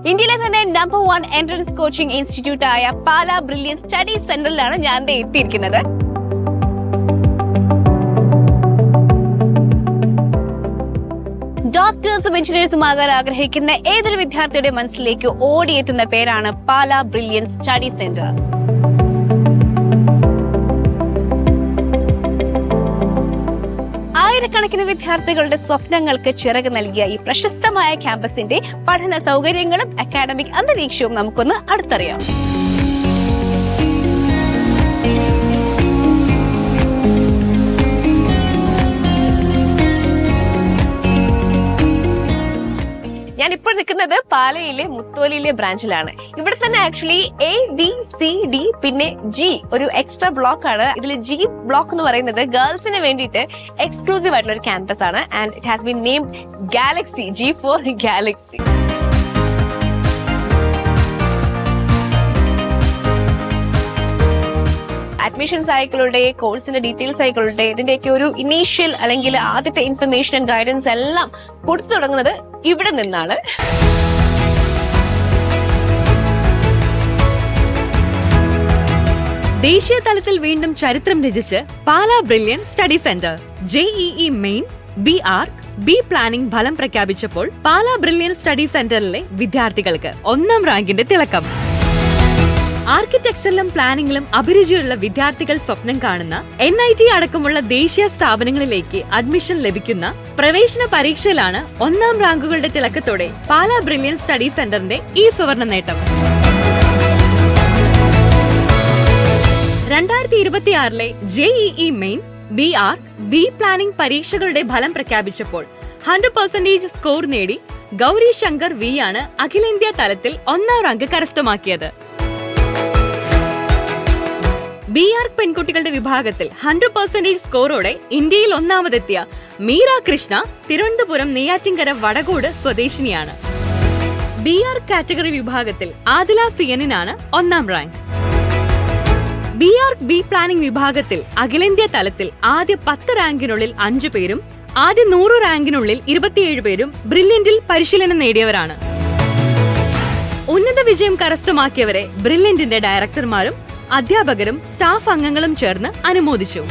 ഇന്ത്യയിലെ തന്നെ number 1 entrance coaching institute ആയ പാലാ ബ്രില്യൻ സ്റ്റഡി സെന്ററിലാണ് ഞാൻ എത്തിയിരിക്കുന്നത്. ഡോക്ടേഴ്സും എഞ്ചിനീയേഴ്സും ആകാൻ ആഗ്രഹിക്കുന്ന ഏതൊരു വിദ്യാർത്ഥിയുടെ മനസ്സിലേക്ക് ഓടിയെത്തുന്ന പേരാണ് പാലാ ബ്രില്യൻ സ്റ്റഡി സെന്റർ. ആയിരക്കണക്കിന് വിദ്യാർത്ഥികളുടെ സ്വപ്നങ്ങൾക്ക് ചിറക് നൽകിയ ഈ പ്രശസ്തമായ ക്യാമ്പസിന്റെ പഠന സൗകര്യങ്ങളും അക്കാഡമിക് അന്തരീക്ഷവും നമുക്കൊന്ന് അടുത്തറിയാം. ഞാനിപ്പോൾ നിൽക്കുന്നത് പാലയിലെ മുത്തോലിയിലെ ബ്രാഞ്ചിലാണ്. ഇവിടെ തന്നെ ആക്ച്വലി ABCD പിന്നെ G ഒരു എക്സ്ട്രാ ബ്ലോക്ക് ആണ്. ഇതിൽ G ബ്ലോക്ക് എന്ന് പറയുന്നത് ഗേൾസിന് വേണ്ടിയിട്ട് എക്സ്ക്ലൂസീവ് ആയിട്ടുള്ള ഒരു ക്യാമ്പസ് ആണ്. And it has been named Galaxy, G for Galaxy. Admissions ആയിക്കളുടെ, കോഴ്സിന്റെ ഡീറ്റെയിൽസ് ആയിക്കളുടെ, ഇതിന്റെയൊക്കെ ഒരു ഇനീഷ്യൽ അല്ലെങ്കിൽ ആദ്യത്തെ ഇൻഫർമേഷൻ ആൻഡ് ഗൈഡൻസ് എല്ലാം കൊടുത്തു തുടങ്ങുന്നത് ഇവിടെ നിന്നാണ്. ദേശീയ തലത്തിൽ വീണ്ടും ചരിത്രം രചിച്ച് Pala Brilliant Study Centre JEE Main, BArc, B planning ഫലം പ്രഖ്യാപിച്ചപ്പോൾ പാലാ ബ്രില്യൻ സ്റ്റഡി സെന്ററിലെ വിദ്യാർത്ഥികൾക്ക് 1ാം റാങ്കിന്റെ തിളക്കം. ആർക്കിടെക്ചറിലും പ്ലാനിംഗിലും അഭിരുചിയുള്ള വിദ്യാർത്ഥികൾ സ്വപ്നം കാണുന്ന NIT അടക്കമുള്ള ദേശീയ സ്ഥാപനങ്ങളിലേക്ക് അഡ്മിഷൻ ലഭിക്കുന്ന പ്രവേശന പരീക്ഷയിലാണ് 1ാം റാങ്കുകളുടെ തിളക്കത്തോടെ പാലാ ബ്രില്യൻ സ്റ്റഡി സെന്ററിന്റെ ഈ സുവർണ നേട്ടം. 2026 JEE Main, BArc, B planning പരീക്ഷകളുടെ ഫലം പ്രഖ്യാപിച്ചപ്പോൾ 100% സ്കോർ നേടി ഗൗരി ശങ്കർ V ആണ് അഖിലേന്ത്യാ തലത്തിൽ 1ാം റാങ്ക് കരസ്ഥമാക്കിയത്. BArc പെൺകുട്ടികളുടെ വിഭാഗത്തിൽ 100% സ്കോറോടെ ഇന്ത്യയിൽ ഒന്നാമതെത്തിയ മീര കൃഷ്ണ തിരുവനന്തപുരം നെയ്യാറ്റിൻകര വടകോട് സ്വദേശിനിയാണ്. BArc കാറ്റഗറി വിഭാഗത്തിൽ ആദില CNനാണ് 1ാം റാങ്ക്. BArc B പ്ലാനിംഗ് വിഭാഗത്തിൽ അഖിലേന്ത്യാ തലത്തിൽ ആദ്യ 10 റാങ്കിനുള്ളിൽ 5 പേരും ആദ്യ 100 റാങ്കിനുള്ളിൽ 27 പേരും ബ്രില്യന്റിൽ പരിശീലനം നേടിയവരാണ്. ഉന്നത വിജയം കരസ്ഥമാക്കിയവരെ ബ്രില്യന്റിന്റെ ഡയറക്ടർമാരും അധ്യാപകരും സ്റ്റാഫ് അംഗങ്ങളും ചേർന്ന് അനുമോദിച്ചു.